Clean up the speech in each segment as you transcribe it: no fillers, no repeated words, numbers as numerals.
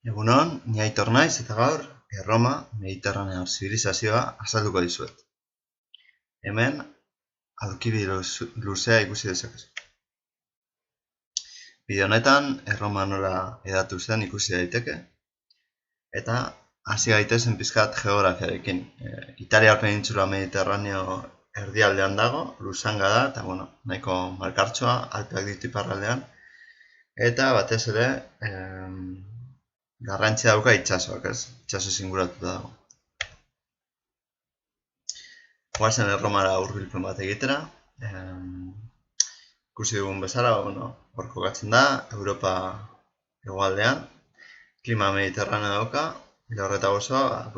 Egunon, ni Aitor naiz eta gaur Erroma Mediterraneo zibilizazioa azalduko dizuet. Hemen aurkibide luzea ikusi dezakezu. Bideo honetan Erroma nola hedatu zen ikusi daiteke eta hasi gaitezen pizkat geografiarekin. Italiar penintsula Mediterraneo erdialdean dago, Lusanga da eta nahiko malkartsua, Alpeak ditu iparraldean eta batez ere garrantzia dauka itsasoak, ez? Itsasoz inguratuta dago. Goazen Erromara hurbilpen bat egitera. Ikusi dugun bezala, hor kokatzen da, Europa hegoaldean. Klima mediterranea dauka, eta horreta osoa,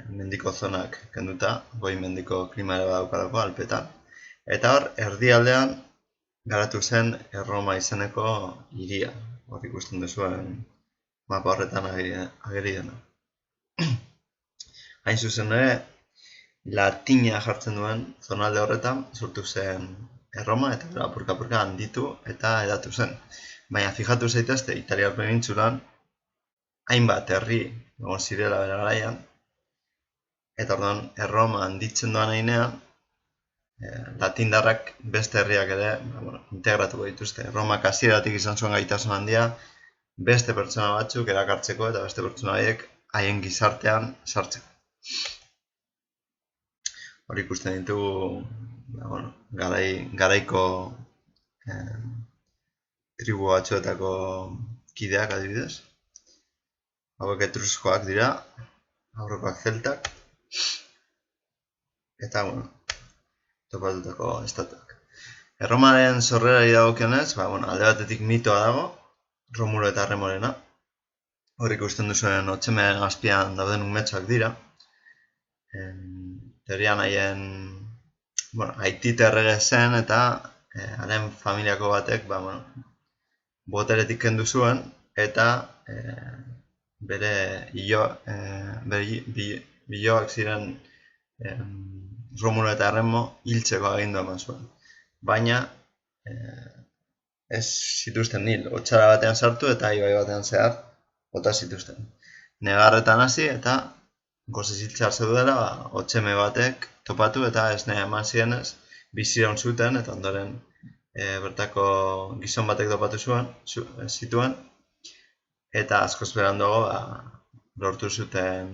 mendiko zonak kenduta, goi mendiko klima ere badaukalako Alpetan. Eta hor, erdialdean garatu zen Erroma izeneko hiria. Hor ikusten duzuen mapa horretan ageri dena. Hain zuzen ere, latina jartzen duen zonalde horretan sortu zen Erroma eta apurka-apurka handitu eta hedatu zen. Baina fijatu zaitezte Italiar penintsulan hainbat herri egon zirela bere garaian eta orduan Erroma handitzen doan heinean latindarrak beste herriak ere integratuko dituzte. Erromak hasieratik izan zuen gaitasun handia beste pertsona batzuk erakartzeko eta beste pertsona horiek haien gizartean sartzeko. Hor ikusten ditugu garaiko tribu batzuetako kideak adibidez. Hauek etruskoak dira, aurrekoak zeltak eta topatutako estatuak. Erromaren sorrerari dagokionez, alde batetik mitoa dago, Romulo eta Remorena. Hor ikusten duzuen otxemearen azpian dauden umetxoak dira. Teorian haien aitite errege zen eta haren familiako batek boteretik kendu zuen eta bere biloak ziren Romulo eta Remo hiltzeko agindua eman zuen. Baina ez zituzten hil, otxara batean sartu eta ibai batean zehar bota zituzten. Negarretan hasi eta gozez hiltzear zeudela, otxeme batek topatu eta ez nahi eman zirenez, biziraun zuten eta ondoren bertako gizon batek topatu zituen eta askoz beranduago lortu zuten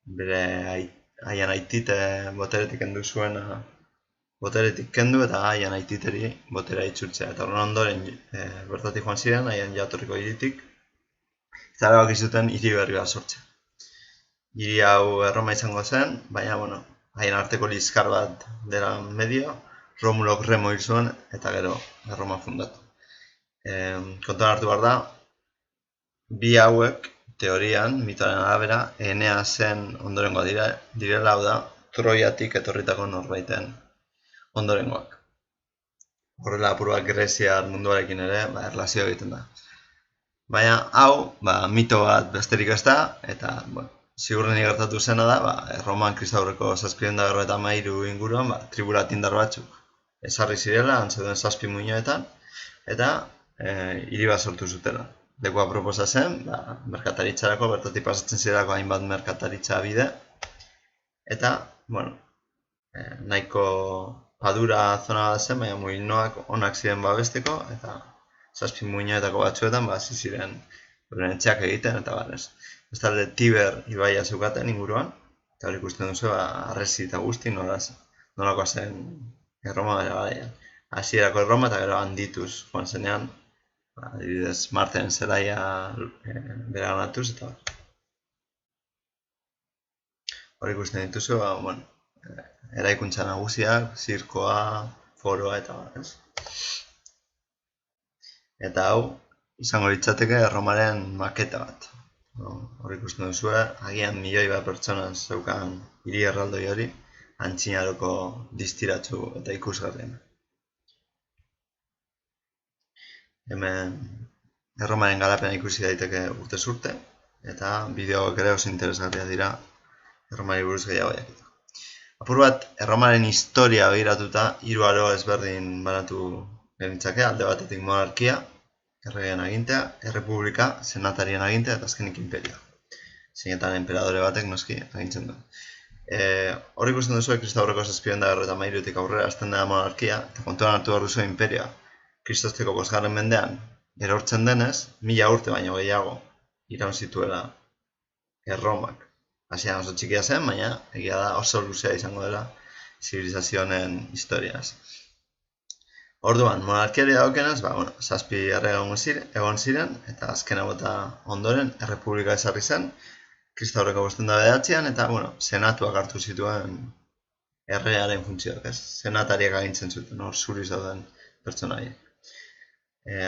bere haien aitite boteretik kendu zuena boteretik kendu eta haien aititeri botera itzultzea. Eta horren ondoren bertatik joan ziren, haien jatorriko hiritik eta erabaki zuten hiri berri bat sortzea. Hiri hau Erroma izango zen, baina haien arteko liskar bat dela medio, Romulok Remo hil zuen eta gero Erroma fundatu. Kontuan hartu behar da, bi hauek teorian, mitoaren arabera, Eneasen ondorengoa direla, hau da, Troiatik etorritako norbaiten ondorengoak. Horrela apur bat Greziar munduarekin ere erlazio egiten da. Baina hau, mito bat besterik ez da, eta ziurrenik gertatu zena da, Erroman kristaurreko 753 inguruan, tribu latindar batzuk ezarri zirela, antzeuden 7 muinoetan, eta hiri bat sortu zutela. Lekua proposa zen, merkataritzarako, bertatik pasatzen zirelako hainbat merkataritza bide, eta, nahiko padura zona bat zen, baina muinoak onak ziren babesteko, eta 7 muinoetako batzuetan, hasi ziren etxeak egiten, eta barrez. Bestalde Tiber ibaia zeukaten inguruan, eta hori ikusten duzu, arresi eta guzti nolakoa zen Erroma bere garaian. Hasierako Erroma eta gero handituz joan zenean, adibidez Marten zelaia bereganatuz eta hori ikusten dituzu, eraikuntza nagusiak, zirkoa, foroa eta barrez. Eta hau, izango litzateke Erromaren maketa bat. Hor ikusten duzu, agian milioi bat pertsona zeukan hiri erraldoi hori, antzinaroko distiratsu eta ikusgarriena. Hemen Erromaren garapena ikusi daiteke urtez urte, eta bideoak ere oso interesgarriak dira Erromari buruz gehiago jakiteko. Apur bat, Erromaren historia begiratuta, 3 aro ezberdin banatu genitzake, alde batetik monarkia, erregeen agintea, errepublika, senatarien agintea eta azkenik imperioa. Zeinetan enperadore batek noski agintzen du. Hor ikusten duzu, Kristo aurreko 753 aurrera hasten da monarkia, eta kontuan hartu behar duzu imperioa. Kristosteko 5. mendean erortzen denez, 1000 urte baino gehiago iraun zituela Erromak. Hasieran oso txikia zen, baina egia da oso luzea izango dela zibilizazio honen historiaz. Orduan, monarkiari dagokienez, 7 errege egon ziren, eta azkena bota ondoren errepublika ezarri zen, Kristo aurreko 509an, eta senatuak hartu zituen erregearen funtzioak, ez? Senatariak agintzen zuten, hor zuriz dauden pertsonaiek.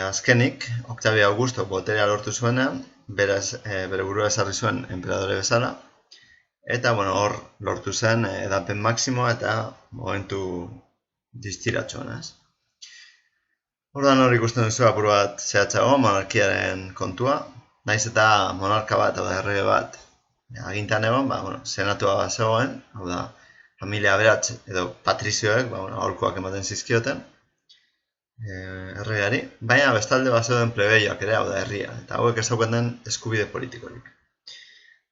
Azkenik, Octavio Augusto boterea lortu zuenean, bere burua ezarri zuen enperadore bezala, eta hor lortu zen edapen maksimoa eta momentu distiratxoan, ez? Orduan hor ikusten duzu apur bat zehatzago monarkiaren kontua, naiz eta monarka bat edo errege bat agintan egon, senatua zegoen, hau da, familia aberats edo patrizioek, aholkuak ematen zizkioten, erregeari, baina bestalde bazeuden plebeioak ere, hau da, herria, eta hauek ez daukaten eskubide politikorik.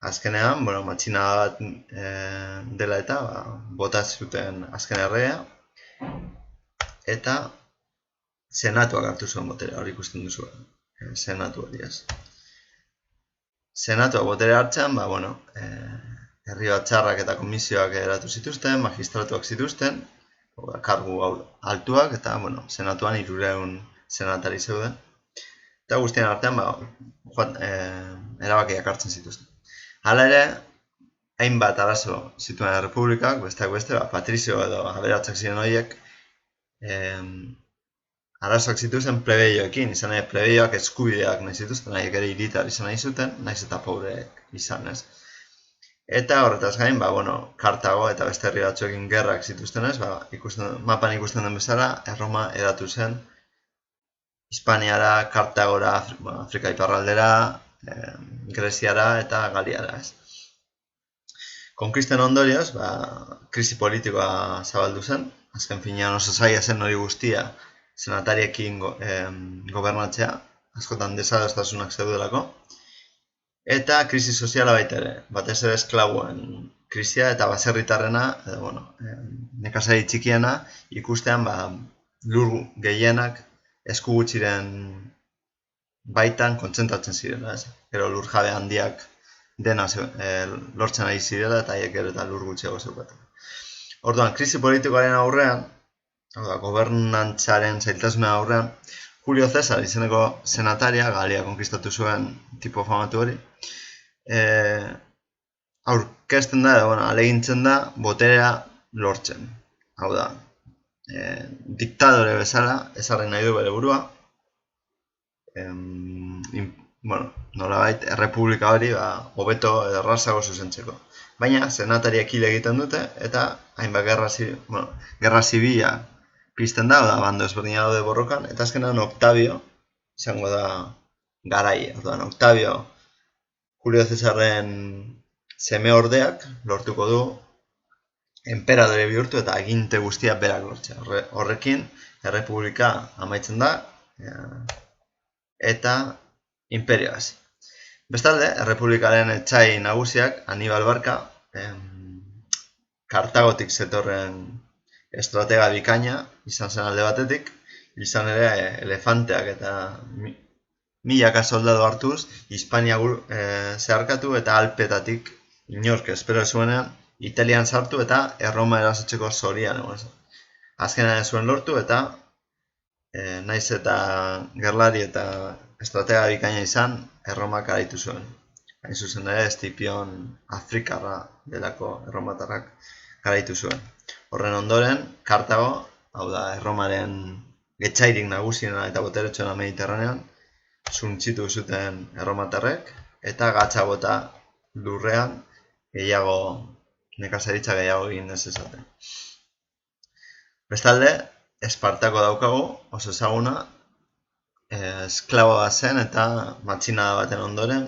Azkenean, matxina bat dela eta bota zuten azken erregea, eta senatuak hartu zuen boterea, hori ikusten duzu, senatu hori ez. Senatuak boterea hartzean, herri batzarrak eta komisioak eratu zituzten, magistratuak zituzten, kargu altuak, eta senatuan 300 senatari zeuden. Eta guztien artean, erabakiak hartzen zituzten. Hala ere, hainbat arazo zituen errepublikak, besteak beste, patrizio edo aberatsak ziren horiek, arazoak zituzten plebeioekin, izan ere plebeioak eskubideak nahi zituzten, nahiek ere hiritar izan nahi zuten, nahiz eta pobreek izan, ez? Eta horretaz gain, Kartago eta beste herri batzuekin gerrak zituztenez, mapan ikusten den bezala, Erroma eratu zen Hispaniara, Kartagora, Afrika iparraldera, Greziara eta Galiara, ez. Konkisten ondorioz, krisi politikoa zabaldu zen, azken finean oso zaila zen hori guztia senatariekin gobernatzea, askotan desadostasunak zeudelako, eta krisi soziala baita ere, batez ere esklabuen krisia eta baserritarrena, nekazari txikiena, ikustean lur gehienak esku gutxiren baitan kontzentratzen zirela, ez? Gero lur jabe handiak dena lortzen ari zirela eta haiek ere eta lur gutxiago zeukaten. Orduan, krisi politikoaren aurrean, gobernantzaren zailtasuna aurrean, Julio Cesar izeneko senataria, Galia konkistatu zuen tipo famatu hori, aurkezten da, alegintzen da, boterea lortzen. Hau da, diktadore bezala, ezarri nahi du bere burua, nolabait, errepublika hori, hobeto edo errazago zuzentzeko. Baina, senatariak hil egiten dute, eta hainbat gerra zibila pizten da, bando ezberdina daude borrokan, eta azkenean Octavio, izango da garai, Octavio Julio Cesarren seme ordeak lortuko du enperadore bihurtu eta aginte guztia berak lortzea. Horrekin, errepublika amaitzen da, eta imperioa hasi. Bestalde, errepublikaren etsai nagusiak, Aníbal Barca, Kartagotik zetorren estratega bikaina, izan zen alde batetik, izan ere elefanteak eta milaka soldadu hartuz, Hispania zeharkatu eta Alpetatik inork espero zuenean, Italian sartu eta Erroma erasotzeko zorian. Azkenean ez zuen lortu eta naiz eta gerlari eta estratega bikaina izan, Erromak garaitu zuen. Hain zuzen ere, Escipion Afrikarra delako erromatarrak garaitu zuen. Horren ondoren, Kartago, hau da, Erromaren getxairik nagusiena eta boteretsuena Mediterranean, suntzitu zuten erromatarrek, eta gatza bota lurrean gehiago, nekazaritza gehiago egin ez ezaten. Bestalde, Espartako daukagu, oso ezaguna, esklaboa zen eta matxinada baten ondoren,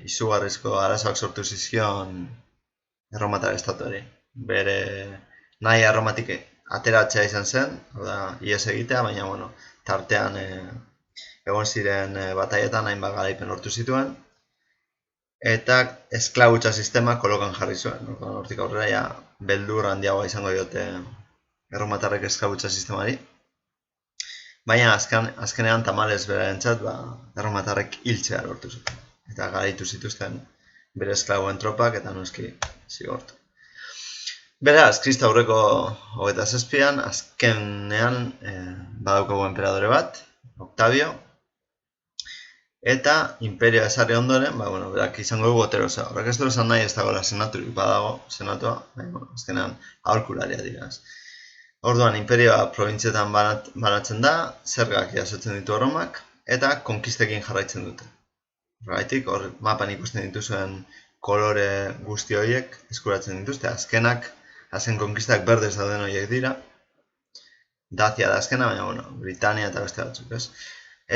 izugarrizko arazoak sortu zizkion erromatar estatuari. Bere nahi erromatik ateratzea izan zen, ihes egitea, baina tartean egon ziren bataietan hainbat garaipen lortu zituen, eta esklabutza sistema kolokan jarri zuen. Hortik aurrera ja beldur handiagoa izango diote erromatarrek esklabutza sistemari. Baina azkenean tamalez berarentzat erromatarrek hiltzea lortu zuten. Eta garaitu zituzten bere esklaboen tropak eta noski zigortu. Beraz, Kristo aurreko 27an, azkenean badaukagu enperadore bat, Octavio, eta imperioa ezarri ondoren, berak izango dugu Oterosa. Horrek ez du esan nahi ez dagoela senaturik, badago senatua, azkenean aholkularia dira. Orduan, imperioa probintzietan banatzen da, zergak jasotzen ditu Erromak, eta konkistekin jarraitzen dute. Horregatik, hor mapan ikusten dituzuen kolore guzti horiek eskuratzen dituzte, azken konkistak berdez dauden horiek dira. Dacia da azkena, baina, Britania eta beste batzuk, ez?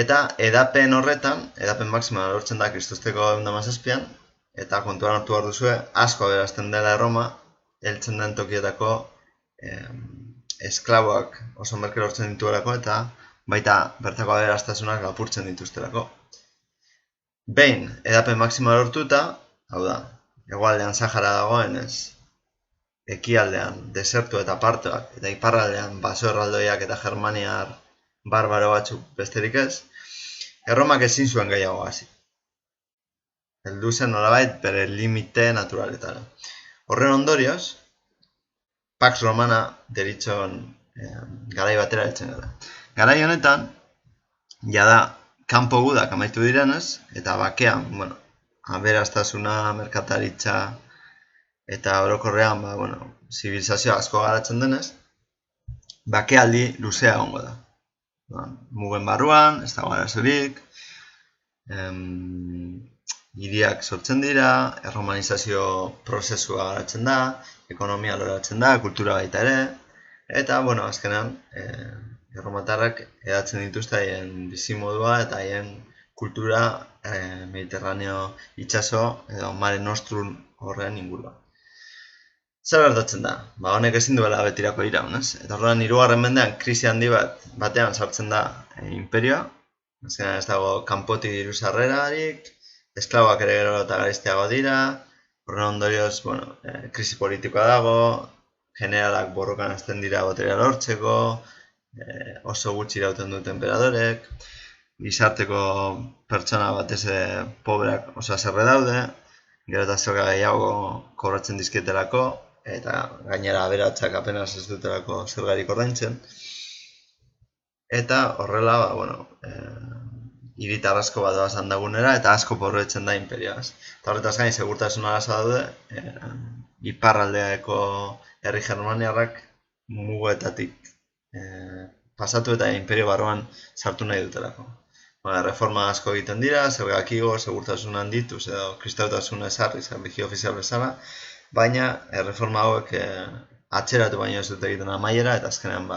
Eta edapen horretan, edapen maksima lortzen da Kristosteko 17an, eta kontuan hartu behar duzue, asko aberazten dela Erroma, heltzen den tokietako esklaboak oso merke lortzen dituelako, eta baita bertako aberaztasunak lapurtzen dituztelako. Behin, edapen maksima lortuta, hau da, hegoaldean Sahara dagoen ez, ekialdean desertu eta parteak, eta iparraldean baso erraldoiak eta germaniar barbaro batzuk besterik ez, Erromak ezin zuen gehiago hasi. Heldu zen nolabait bere limite naturaletara. Horren ondorioz, Pax Romana deritzon garai batera heltzen gara. Garai honetan, jada kanpo gudak amaitu direnez, eta bakean, aberastasuna, merkataritza, eta orokorrean, zibilizazio asko garatzen denez, bakealdi luzea egongo da. Mugen barruan, ez dago arazorik, hiriak sortzen dira, erromanizazio prozesua garatzen da, ekonomia loratzen da, kultura baita ere, eta, azkenean, erromatarrak edatzen dituzte haien bizimodua eta haien kultura Mediterraneo itsaso edo Mare Nostrum horren inguruan. Zer gertatzen da? Honek ezin duela betirako iraun, ez? Eta horrean 3. mendean krisi handi batean sartzen da imperioa. Azkenean ez dago kanpotik diru sarrerarik, esklaboak ere gero eta garestiago dira, horren ondorioz, krisi politikoa dago, generalak borrokan hasten dira boterea lortzeko, oso gutxi irauten dute enperadorek, gizarteko pertsona batez pobreak oso haserre daude, gero eta zerga gehiago kobratzen dizkietelako, eta gainera aberatsak apenas ez dutelako zergarik ordaintzen. Eta horrela, hiritar asko bat doaz handagunera eta asko pobretzen da imperioaz. Eta horretaz gain, segurtasun arazoa daude, iparraldeako herri germaniarrak mugoetatik pasatu eta imperio barruan sartu nahi dutelako. Reforma asko egiten dira, zergak igo, segurtasun handituz edo kristautasun ezarri, erlijio ofizial bezala, baina reforma hauek atzeratu baino ez dute egiten amaiera, eta azkenean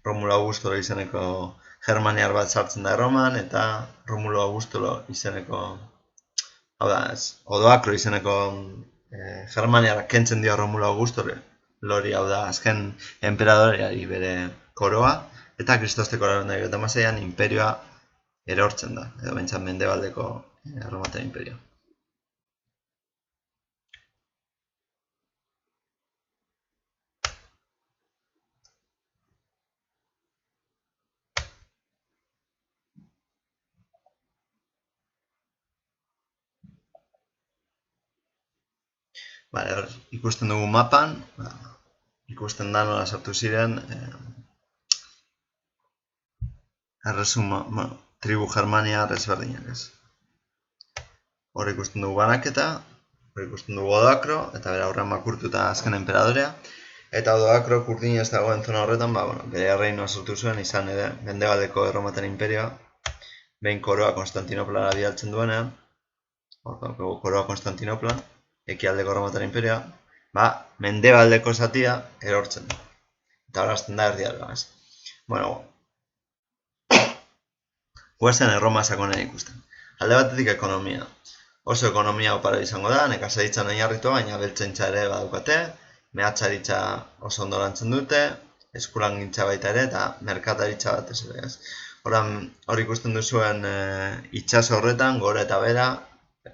Romulo Augusto izeneko germaniar bat sartzen da Erroman, eta Romulo Augusto izeneko, Odoakro izeneko germaniarrak kentzen dio Romulo Augusto, lori hau da azken enperadoreari bere koroa, eta Kristosteko 26an imperioa erortzen da, edo behintzat mendebaldeko Erromatar imperioa. Ikusten dugu mapan, ikusten da nola sartu ziren tribu germaniar ezberdinak ez. Hor ikusten dugu banaketa, hor ikusten dugu Odoakro, eta bere aurrean makurtuta azken enperadorea. Eta Odoakro kurdin ez dagoen zona horretan, bere erreinoa sortu zuen izan ere mendebaldeko Erromatar imperioa, behin koroa Konstantinoplara bidaltzen duenean, koroa Konstantinopla, ekialdeko Erromatar imperioa, mendebaldeko zatia erortzen da. Eta horazten da erdiaroa, ez. Guazen Erroma sakonean ikusten. Alde batetik ekonomia. Oso ekonomia opara izango da, nekazaritza oinarritua, baina abeltzaintza ere badaukate, mehatxaritza oso ondo lantzen dute, eskulangintza baita ere, eta merkataritza batez ere, ez. Hor ikusten duzuen itsaso horretan, gora eta bera,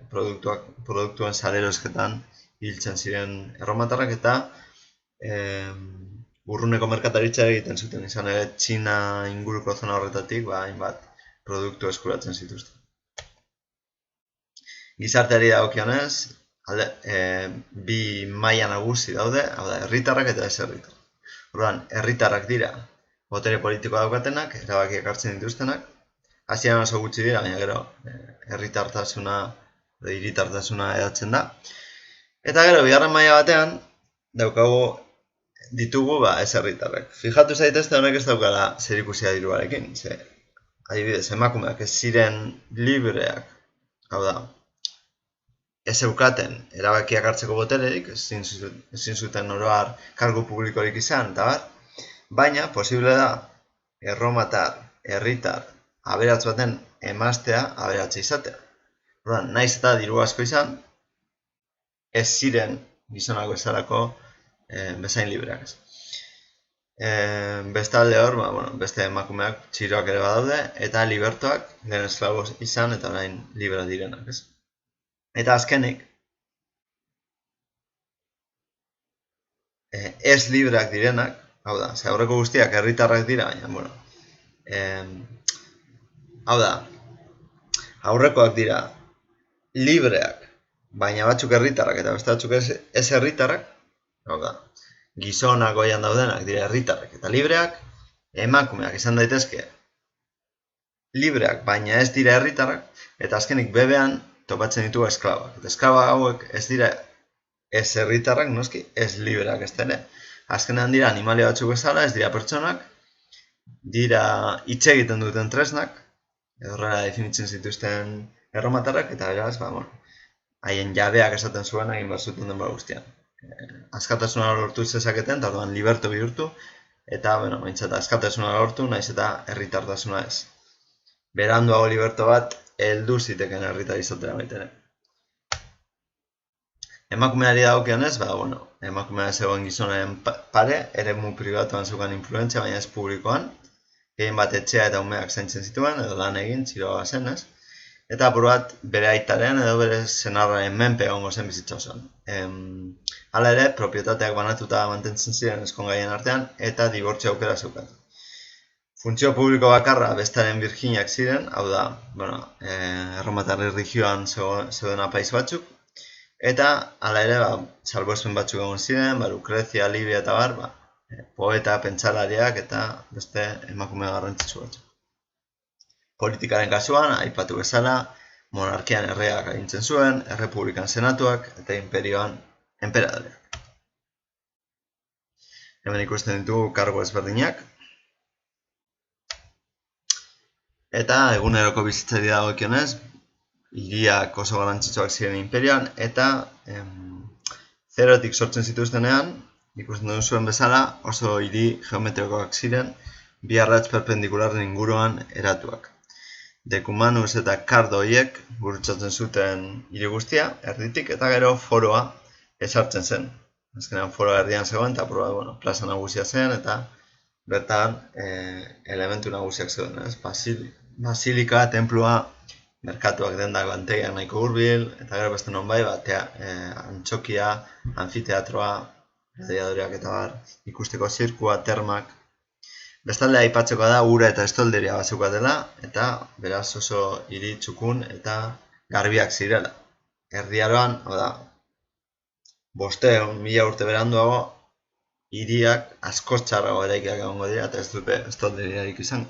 produktuen salerosketan hiltzen ziren erromatarrak eta urruneko merkataritza egiten zuten, izan ere Txina inguruko zona horretatik, hainbat produktu eskuratzen zituzten. Gizarteari dagokionez, bi maila nagusi daude, hau da, herritarrak eta ez herritarrak. Orduan, herritarrak dira botere politikoa daukatenak, erabakiak hartzen dituztenak. Hasieran oso gutxi dira, baina gero herritartasuna edo hiritartasuna edatzen da. Eta gero, bigarren maila batean, ditugu ez herritarrak. Fijatu zaitezte honek ez daukala zerikusia diruarekin. Adibidez, emakumeak ez ziren libreak, hau da, ez eukaten erabakiak hartzeko botererik, ezin zuten oro har kargu publikorik izan, eta baina posible da erromatar, herritar, aberats baten emaztea aberatsa izatea. Orduan, naiz eta diru asko izan, ez ziren gizonako bezalako bezain libreak. Bestalde hor, beste emakumeak txiroak ere badaude, eta libertoak, lehen esklabo izan eta orain libre direnak. Eta azkenik, ez libreak direnak, hau da, aurreko guztiak herritarrak dira, baina, hau da, aurrekoak dira libreak, baina batzuk herritarrak eta beste batzuk ez herritarrak, hau da, gizonak goian daudenak dira herritarrak eta libreak, emakumeak izan daitezke libreak, baina ez dira herritarrak, eta azkenik bebean topatzen ditugu esklabak. Eta esklabak hauek ez dira ez herritarrak, noski, ez libreak ez dene. Azkenean dira animalia batzuk bezala, ez dira pertsonak, dira hitz egiten duten tresnak, edo horrela definitzen zituzten erromatarrak, eta beraz, haien jabeak esaten zuen egin bat zuten denbora guztian. Askatasuna lortu zezaketen, eta orduan liberto bihurtu, eta, behintzat, askatasuna lortu, naiz eta herritartasuna ez. Beranduago liberto bat, heldu ziteken herritar izatera baitene. Emakumeari dagokionez, emakumea zegoen gizonaren pare, eremu pribatuan zeukan influentzia, baina ez publikoan, gehien bat etxea eta umeak zaintzen zituen, edo lan egin, txiroa zenez, eta apur bat bere aitaren edo bere senarraren menpe egongo zen bizitza osoan. Hala ere, propietateak banatuta mantentzen ziren ezkongaien artean, eta dibortzio aukera zeukan. Funtzio publiko bakarra bestaren Virginiak ziren, hau da, erromatar erlijioan zeuden apaiz batzuk, eta hala ere, salbuespen batzuk egon ziren, Lucrezia, Livia eta poeta, pentsalariak eta beste emakume garrantzitsu batzuk. Politikaren kasuan, aipatu bezala, monarkian erreak agintzen zuen, errepublikan senatuak eta imperioan enperadoreak. Hemen ikusten ditugu kargo ezberdinak. Eta eguneroko bizitzari dagokionez, hiriak oso garrantzitsuak ziren imperioan, eta zerotik sortzen zituztenean, ikusten duen zuen bezala, oso hiri geometrikoak ziren, bi arrats perpendikularren inguruan eratuak. Decumanus eta Cardo horiek gurutzatzen zuten hiri guztia, erditik, eta gero foroa ezartzen zen. Azkenean foroa erdian zegoen, eta plaza nagusia zen, eta bertan elementu nagusiak zeuden, basilika, templua, merkatuak dendak lantegiak nahiko hurbil, eta gero beste non antxokia, anfiteatroa, gladiadoreak eta ikusteko zirkua, termak. Bestalde aipatzeko da ura eta estolderia bazeukatela, eta beraz oso hiri txukun eta garbiak zirela. Erdiaroan, 500.000 urte beranduago, hiriak askoz txarrago eraikiak egongo dira, eta ez dute estolderiarik izango.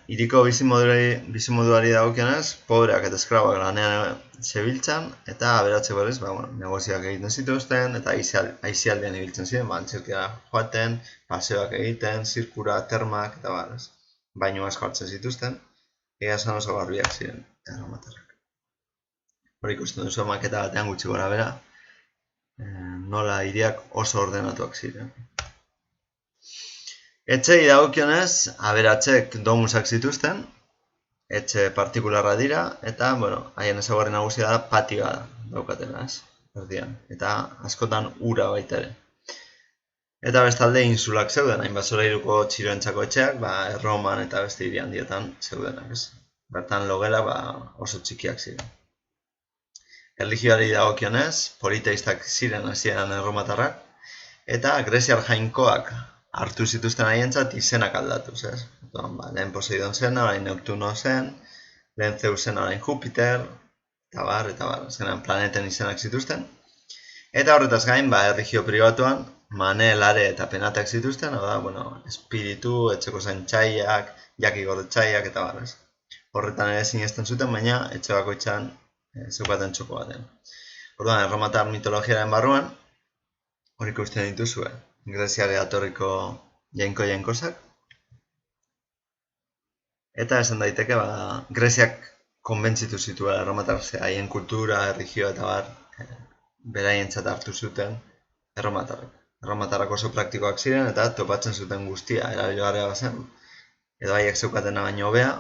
Hiriko bizimoduari dagokionez, pobreak eta esklaboak lanean zebiltzan, eta aberatze berriz, negozioak egiten zituzten, eta aisialdian ibiltzen ziren, antzerkira joaten, paseoak egiten, zirkura, termak, eta baino asko hartzen zituzten, egia esan oso garbiak ziren erromatarrak. Hor ikusten duzu maketa batean gutxi gora bera, nola hiriak oso ordenatuak ziren. Etxei dagokionez, aberatzek domusak zituzten, etxe partikularra dira, eta, haien ezaugarri nagusia da patioa daukatela, erdian, eta askotan ura baita ere. Eta bestalde insulak zeuden, hainbat solairuko txiroentzako etxeak, Erroman eta beste hiri handietan zeudenak, ez? Bertan logela oso txikiak ziren. Erlijioari dagokionez, politeistak ziren hasieran erromatarrak, eta greziar jainkoak hartu zituzten haientzat izenak aldatuz, ez? Lehen Poseidon zen, orain Neptuno zen, lehen Zeus zen, orain Jupiter, eta bar, azkenean planeten izenak zituzten. Eta horretaz gain, erlijio pribatuan, manelare eta penatak zituzten, espiritu, etxeko zaintzaileak, jaki gordetzaileak eta bar, ez? Horretan ere sinesten zuten, baina etxe bakoitzan zeukaten txoko baten. Orduan, erromatar mitologiaren barruan, hor ikusten dituzue, Greziare atorriko jainko-jainkozak. Eta esan daiteke, Greziak konbentzitu zituen erromatar haien kultura, erlijioa eta bar, beraientzat hartu zuten erromatarrak. Erromatarrak oso praktikoak ziren eta topatzen zuten guztia erabilgarria bazen, edo haiek zeukatena baino hobea,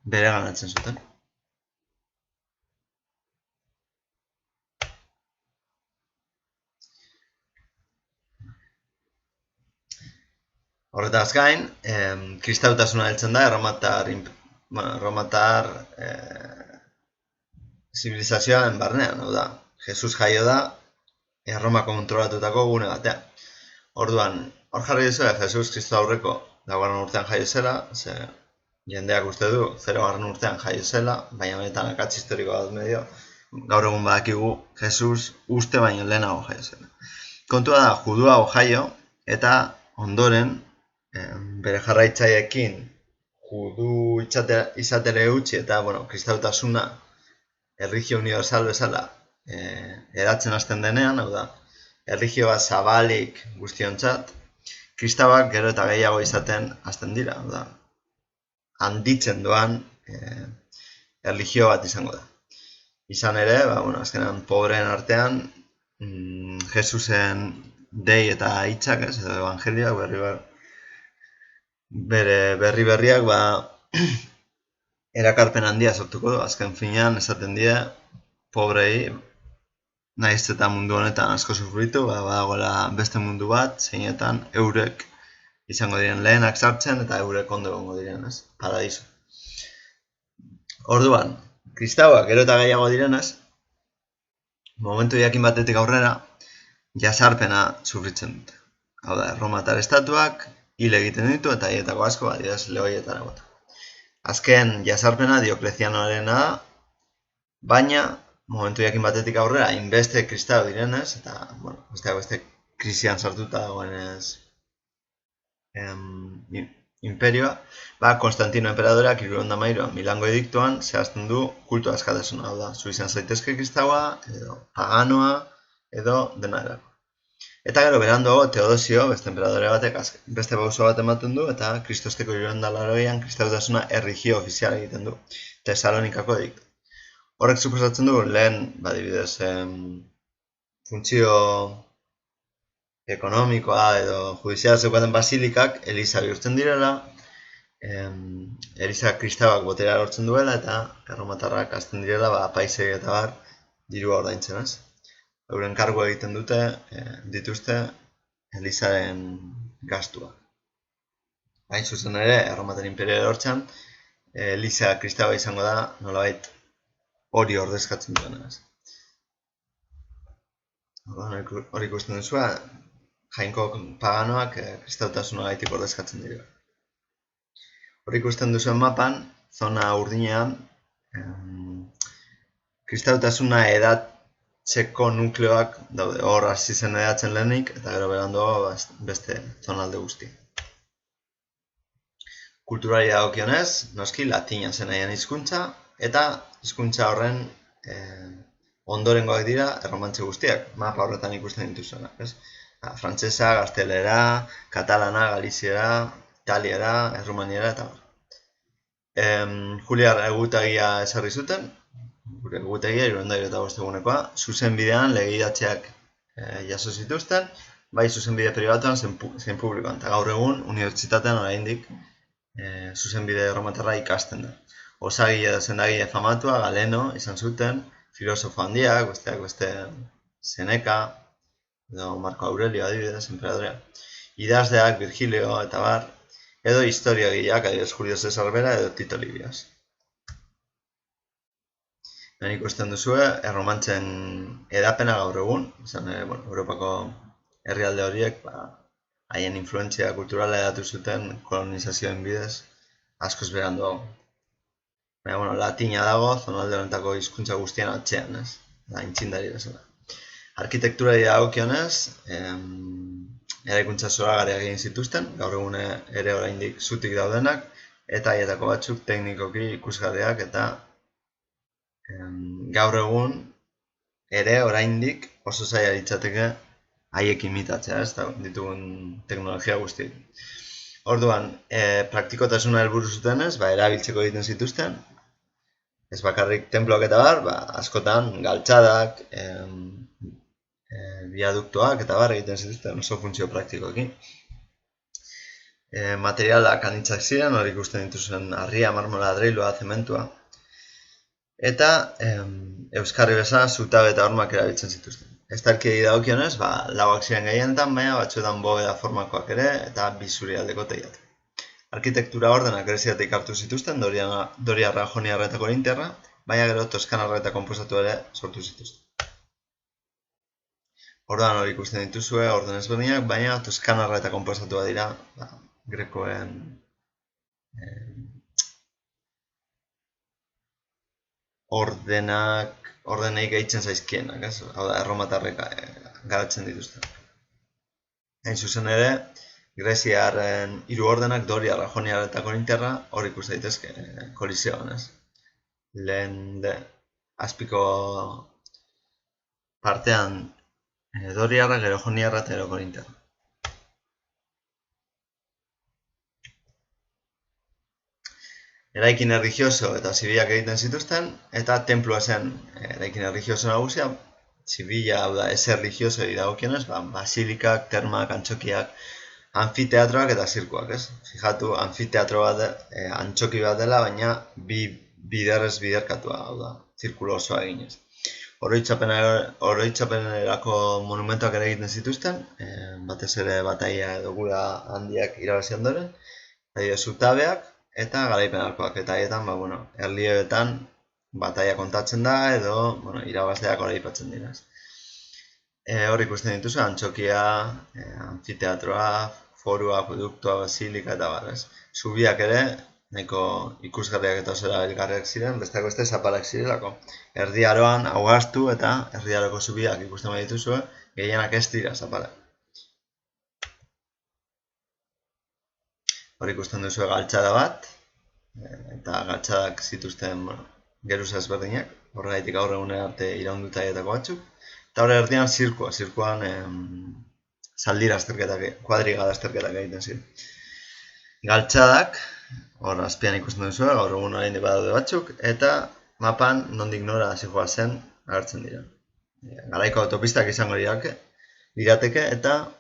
bere ganatzen zuten. Horretaz gain, kristautasuna heltzen da erromatar zibilizazioaren barnean, hau da, Jesus jaio da Erroma kontrolatutako gune batean. Orduan, hor jarri duzue, Jesus Kristo aurreko 4. urtean jaio zela, ze jendeak uste du 0. urtean jaio zela, baina benetan akats historiko bat medio, gaur egun badakigu Jesus uste baino lehenago jaio zela. Kontua da, judua jaio, eta ondoren, bere jarraitzaileekin judu izatere utzi eta, kristautasuna erlijio universal bezala eratzen hasten denean, hau da, erlijioa zabalik guztiontzat, kristauak gero eta gehiago izaten hasten dira, hau da, handitzen doan erlijio bat izango da. Izan ere, azkenan pobreen artean, Jesusen dei eta hitzak, edo evangelioak berriak erakarpen handia sortuko du. Azken finean esaten die pobrei, nahiz eta mundu honetan asko sufritu, badagoela beste mundu bat, zeinetan eurek izango diren lehenak sartzen eta eurek ondo egongo diren, ez? Paradiso. Orduan, kristauak gero eta gehiago direnez, momentu jakin batetik aurrera, jasarpena sufritzen dute. Hau da, erromatar estatuak hil egiten ditu eta haietako asko adibidez lehoietara bota. Azken jasarpena Dioklezianoarena da, baina momentu jakin batetik aurrera hainbeste kristau direnez eta beste krisian sartuta dagoenez imperioa, Konstantino enperadoreak 313an Milango ediktoan zehazten du kultu askatasuna, hau da, zu izan zaitezke kristaua, edo paganoa, edo dena erako. Eta gero beranduago Teodosio, beste enperadore batek, beste pauso bat ematen du, eta kristosteko 380an kristautasuna erlijio ofizial egiten du, Tesalonikako edikto. Horrek suposatzen du lehen, adibidez, funtzio ekonomikoa edo judiziala zeukaten basilikak Eliza bihurtzen direla, Eliza kristauak botera lortzen duela eta erromatarrak hasten direla apaizei eta bar dirua ordaintzen, ez? Euren kargu egiten dituzte Elizaren gastua. Hain zuzen ere, erromatar imperioa lortzen, Eliza kristaua izango da nolabait hori ordezkatzen duena, ez? Hori ikusten duzua, jainko paganoak kristautasuna gaitik ordezkatzen dira. Hori ikusten duzuen mapan, zona urdinean, kristautasuna edatzeko nukleoak daude. Hor hasi zen edatzen lehenik, eta gero beranduago beste zonalde guzti. Kulturari dagokionez, noski latina zen haien hizkuntza, eta hizkuntza horren ondorengoak dira erromantze guztiak, mapa horretan ikusten dituzuenak, ez? Frantsesa, gaztelera, katalana, galiziera, italiera, errumaniera eta Juliar egutagia ezarri zuten, gure egutegia 375 egunekoa, zuzen bidean legidatzeak jaso zituzten, bai zuzenbide pribatuan zein publikoan, eta gaur egun unibertsitatean oraindik zuzenbide erromatarra ikasten da. Osagile edo sendagile famatua, Galeno izan zuten, filosofo handiak, beste Seneca, edo Marco Aurelio adibidez, emperadrea, idazleak Virgilio eta bar, edo historiagileak adibidez Julio Cesar bera edo Tito Livias. Hemen ikusten duzue, erromantzen edapena gaur egun, Europako herrialde horiek, haien influentzia kulturala edatu zuten kolonizazioen bidez, askoz beranduago. Baina, latina dago, zonalde honetako hizkuntza guztien atzean, ez? Da, intzindari bezala. Arkitekturari dagokionez, eraikuntza zoragarriak egin zituzten, gaur egun ere oraindik zutik daudenak, eta haietako batzuk teknikoki ikusgarriak eta gaur egun ere oraindik oso zaila litzateke haiek imitatzea, ez da, ditugun teknologia guztiak. Orduan, praktikotasuna helburu zutenez, erabiltzeko egiten zituzten, ez bakarrik tenploak eta bar, askotan galtzadak, biaduktoak eta bar egiten zituzten oso funtzio praktikoekin. Materialak anitzak ziren, hori ikusten dituzuen harria, marmola, adreilua, zementua. Eta euskarri bezala zutabe eta hormak erabiltzen zituzten. Estalkiei dagokionez, lauak ziren gehienetan, baina batzuetan bobeda formakoak ere eta bizuri aldeko teiatak. Arkitektura ordenak Greziatik hartu zituzten, Doriarra, Joniarra eta Korintiarra, baina gero Toskanarra eta konposatu ere sortu zituzten. Orduan hori ikusten dituzue, orden ezberdinak, baina Toskanarra eta konposatua dira grekoen ordenei gehitzen zaizkienak, ez? Hau da, erromatarrek garatzen dituzten. Hain zuzen ere, Greziarren hiru ordenak, Doriarra, Joniarra eta Korintiarra, hor ikus daitezke kolisioan, ez? Lehen azpiko partean Doriarra, gero Joniarra eta gero Korintiarra. Eraikin erlijioso eta zibilak egiten zituzten, eta tenplua zen eraikin erlijioso nagusia, zibila, hau da, ez erlijioso dagokionez, basilikak, termak, antxokiak, anfiteatroak eta zirkuak, ez? Fijatu, anfiteatro bat, antxoki bat dela, baina bi biderrez biderkatua, hau da, zirkulo osoa eginez. Oroitzapenerako monumentuak ere egiten zituzten, batez ere bataia edo gura handiak irabazi ondoren, zutabeak, eta garaipen arkoak, eta haietan, erliebetan bataia kontatzen da, edo, irabazleak oraipatzen dira. Hor ikusten dituzu, antxokia, anfiteatroa, forua, produktua, basilika eta barrez. Zubiak ere, nahiko ikusgarriak eta oso erabilgarriak ziren, besteak beste zapalak zirelako. Erdiaroan augaztu eta erdiaroko zubiak ikusten badituzue, gehienak ez dira zapalak. Hor ikusten duzu galtzada bat, eta galtzadak zituzten geruza ezberdinak, horregaitik gaur egunen arte iraunduta aietako batzuk. Eta hor erdian zirkuan zaldira azterketak, kuadrigada azterketak egiten ziren. Galtzadak, hor azpian ikusten duzu, gaur egun oraindik badaude batzuk, eta mapan nondik nora zijoa zen agertzen dira. Garaiko autopistak izango lirateke, eta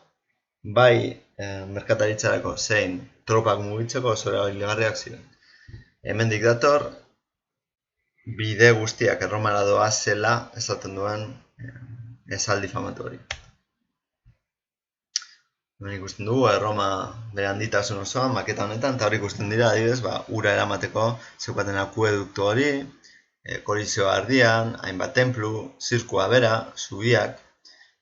bai merkataritzarako zein tropak mugitzeko oso erabilgarriak ziren. Hemendik dator, bide guztiak Erromara doa zela esaten duen esaldi famatu hori. Hemen ikusten dugu, Erroma bere handitasun osoa, maketa honetan, eta hori ikusten dira, adibidez, ura eramateko zeukaten akuedukto hori, korizioa ardian, hainbat tenplu, zirkua bera, zubiak,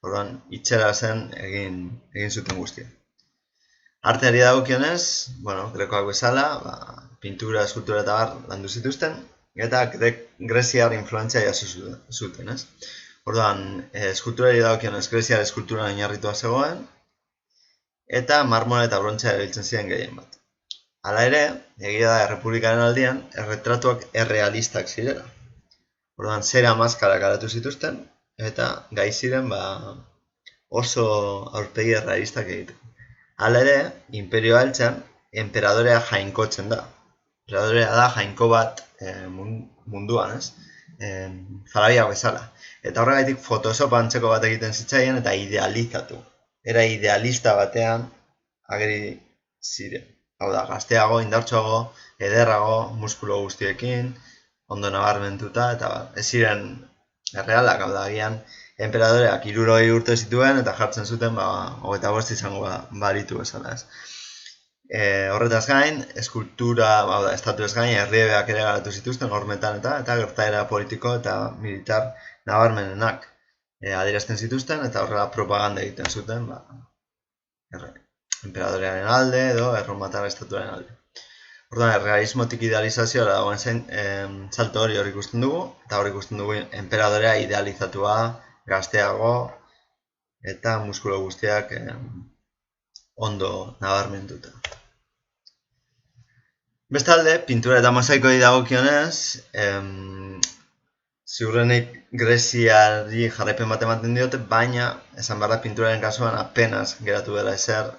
orduan itxera zen egin zuten guztia. Arteari dagokionez, grekoak bezala, pintura, eskultura eta bar landu zituzten, eta greziar influentzia jaso zuten, ez? Orduan, eskulturari dagokionez, greziar eskultura oinarritua zegoen, eta marmora eta brontzea erabiltzen ziren gehien bat. Hala ere, egia da Errepublikaren aldian, erretratuak errealistak zirela. Orduan, zera maskara garatu zituzten, eta gai ziren oso aurpegi errealistak egiteko. Hala ere, imperioa heltzen, enperadorea jainkotzen da. Enperadorea da jainko bat munduan, ez? Farabiak bezala. Eta horregaitik Photoshop antzeko bat egiten zitzaien eta idealizatu. Era idealista batean ageri ziren. Hau da, gazteago, indartsuago, ederrago, muskulo guztiekin, ondo nabarmentuta, eta ez ziren errealak, hau da, agian enperadoreak 60 urte zituen eta jartzen zuten 25 izango balitu bezala, ez. Horretaz gain, eskultura, estatuez gain, erriebeak ere garatu zituzten hormetan eta gertaera politiko eta militar nabarmenenak adierazten zituzten eta horrela propaganda egiten zuten enperadorearen alde edo erromatar estatuaren alde. Orduan, errealismotik idealizazioa dagoen zen salto hori ikusten dugu, eta hori ikusten dugu enperadorea idealizatua, gazteago, eta muskulo guztiak ondo nabarmenduta. Bestalde, pintura eta mosaikoei dagokionez, ziurrenik Greziari jarraipen bat ematen diote, baina esan behar da pinturaren kasuan apenas geratu dela ezer,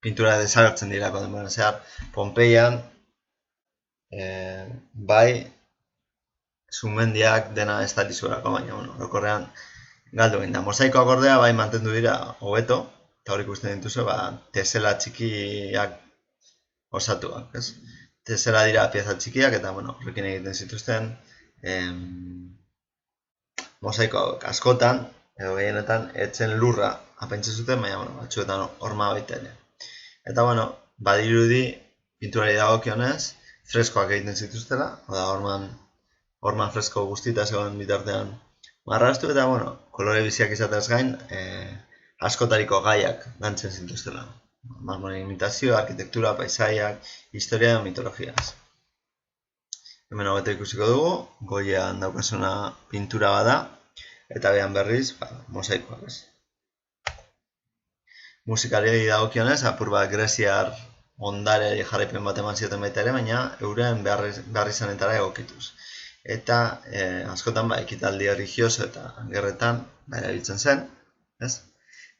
pintura desagertzen dirako denboran zehar. Pompeian, bai, sumendiak dena estalizuelako, baina, orokorrean galdu egin da. Mosaikoak ordea, bai, mantendu dira hobeto, eta hori ikusten dituzu, tesela txikiak osatuak, ez? Tesela dira pieza txikiak, eta, horrekin egiten zituzten, mosaikoak askotan, edo gehienetan, etzen lurra apaintzen zuten, baina, batzuetan horma baita ere. Eta, badirudi pinturari dagokionez, freskoak egiten zituztela, horman fresko guztita zegoen bitartean marraztu, eta, kolore biziak izatez gain, askotariko gaiak lantzen zituztela. Marmoren imitazio, arkitektura, paisaiak, historia eta mitologiaz. Hemen hobeto ikusiko dugu, goian daukasuna pintura bada, eta behan berriz, mosaikoak ez. Musikari dagokionez, apur bat greziar ondare jarraipen bat eman zioten baita ere, baina euren behar izanetara egokituz. Eta askotan ekitaldi religioso eta gerretan erabiltzen zen, ez?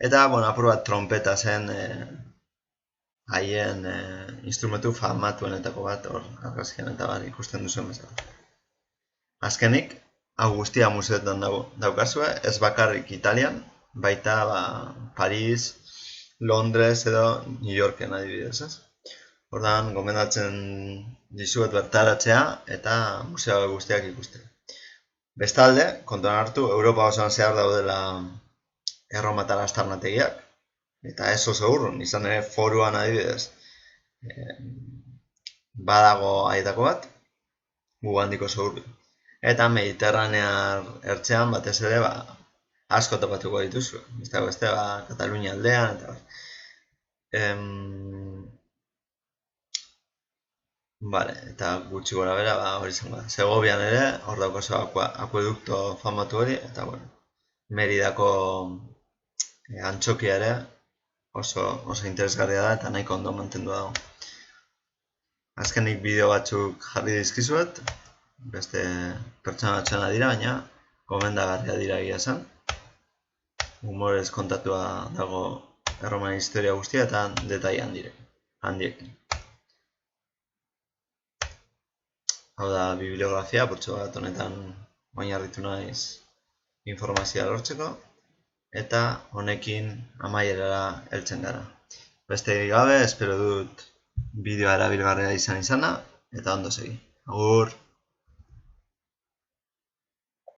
Eta, apur bat trompeta zen haien instrumentu famatuenetako bat, hor argazkian eta ikusten duzuen bezala. Azkenik, hau guztia museoetan daukazue, ez bakarrik Italian, baita Paris, Londres edo New Yorken adibidez, ez? Ordan gomendatzen dizuet bertaratzea eta museo guztiak ikustea. Bestalde, kontuan hartu, Europa osoan zehar daudela erromatar aztarnategiak, eta ez oso urrun, izan ere foruan adibidez badago haietako bat, gu handiko oso urrun. Eta Mediterranear ertzean batez ere asko topatuko dituzu, beste Katalunia aldean, eta eta gutxi gora bera, hori izango da. Segovian ere, hor daukazu akuedukto famatu hori, eta Meridako antxokia ere oso interesgarria da, eta nahiko ondo mantendu dago. Azkenik bideo batzuk jarri dizkizuet, beste pertsona batzuena dira, baina gomendagarria dira egia esan. Humorez kontatua dago erroman historia guztia eta detai handiekin. Hau da bibliografia, portxo bat honetan oinarritu naiz informazioa lortzeko, eta honekin amaierara heltzen gara. Besterik gabe, espero dut bideoa erabilgarria izana, eta ondo segi. Agur!